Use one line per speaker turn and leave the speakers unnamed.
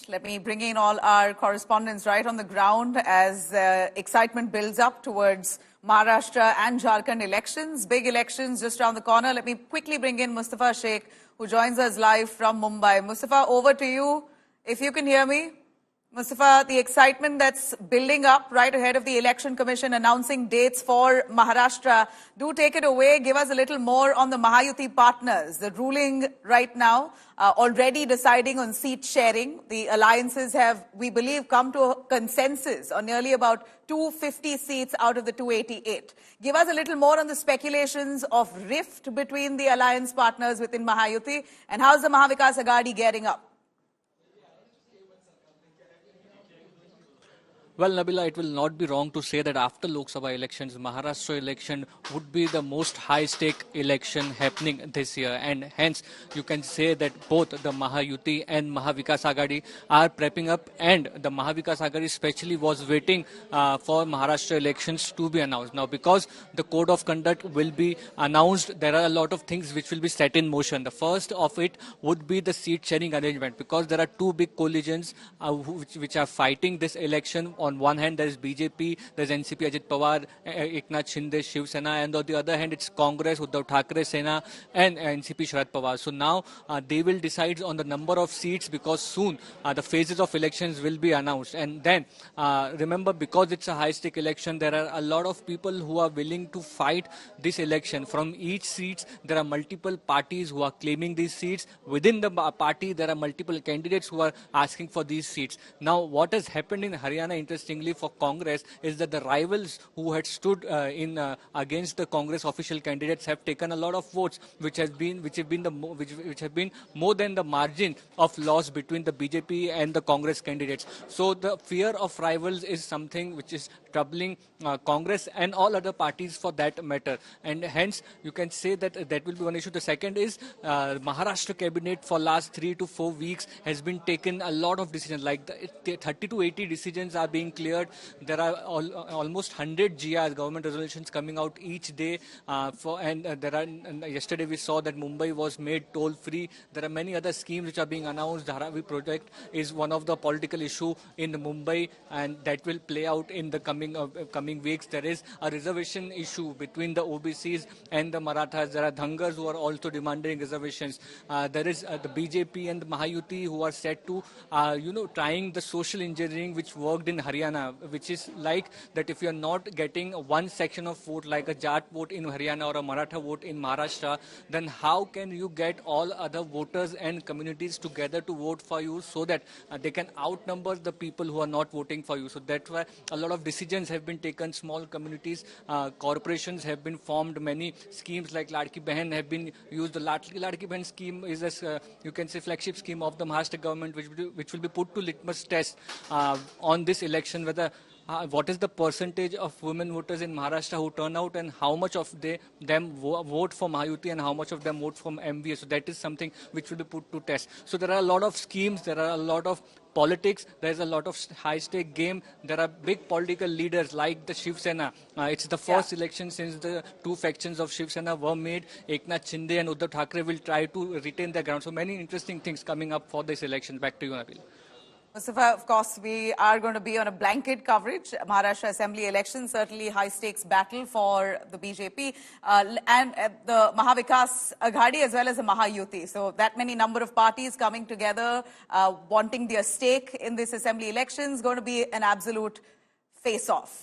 Let me bring in all our correspondents right on the ground as excitement builds up towards Maharashtra and Jharkhand elections. Big elections just around the corner. Let me quickly bring in Mustafa Sheikh, who joins us live from Mumbai. Mustafa, over to you, if you can hear me. Mustafa, the excitement that's building up right ahead of the Election Commission announcing dates for Maharashtra. Do take it away. Give us a little more on the Mahayuti partners. The ruling right now, already deciding on seat sharing. The alliances have, we believe, come to a consensus on nearly about 250 seats out of the 288. Give us a little more on the speculations of rift between the alliance partners within Mahayuti, and how's the Mahavikasagadi getting up?
Well, Nabila, it will not be wrong to say that after Lok Sabha elections, Maharashtra election would be the most high-stake election happening this year. And hence, you can say that both the Mahayuti and Mahavikasagadi are prepping up. And the Mahavikasagadi especially was waiting for Maharashtra elections to be announced. Now, because the code of conduct will be announced, there are a lot of things which will be set in motion. The first of it would be the seat-sharing arrangement, because there are two big coalitions which are fighting this election. On one hand, there is BJP, there is NCP, Ajit Pawar, Eknath Shinde, Shiv Sena, and on the other hand, it's Congress, Uddhav Thackeray, Sena, and NCP, Sharad Pawar. So now they will decide on the number of seats, because soon the phases of elections will be announced. And then, remember, because it's a high-stake election, there are a lot of people who are willing to fight this election. From each seats, there are multiple parties who are claiming these seats. Within the party, there are multiple candidates who are asking for these seats. Now, what has happened in Haryana, interestingly, for Congress, is that the rivals who had stood against the Congress official candidates have taken a lot of votes, which have been more than the margin of loss between the BJP and the Congress candidates. So the fear of rivals is something which is troubling Congress and all other parties for that matter. And hence, you can say that that will be one issue. The second is Maharashtra cabinet for last 3 to 4 weeks has been taken a lot of decisions, like 30 to 80 decisions are being cleared. There are almost 100 GRs, government resolutions, coming out each day. Yesterday we saw that Mumbai was made toll-free. There are many other schemes which are being announced. Dharavi project is one of the political issue in Mumbai, and that will play out in the coming weeks. There is a reservation issue between the OBCs and the Marathas. There are Dhangars who are also demanding reservations. There is the BJP and the Mahayuti who are set to, trying the social engineering which worked in Haryana, which is like that if you are not getting one section of vote, like a Jat vote in Haryana or a Maratha vote in Maharashtra, then how can you get all other voters and communities together to vote for you, so that they can outnumber the people who are not voting for you? So that's why a lot of decisions have been taken. Small communities, corporations have been formed. Many schemes like Ladki Behan have been used. The Ladki Behan scheme is you can say flagship scheme of the Maharashtra government, which will be put to litmus test on this election, whether what is the percentage of women voters in Maharashtra who turn out, and how much of them vote for Mahayuti and how much of them vote from MVA. So that is something which will be put to test. So there are a lot of schemes, there are a lot of politics, there is a lot of high-stake game. There are big political leaders like the Shiv Sena. It's the first election since the two factions of Shiv Sena were made. Eknath Shinde and Uddhav Thackeray will try to retain their ground. So many interesting things coming up for this election. Back to you, Nabil.
Mustafa, of course, we are going to be on a blanket coverage. Maharashtra Assembly election, certainly high-stakes battle for the BJP and the Mahavikasagadi as well as the Mahayuti. So that many number of parties coming together, wanting their stake in this Assembly election is going to be an absolute face-off.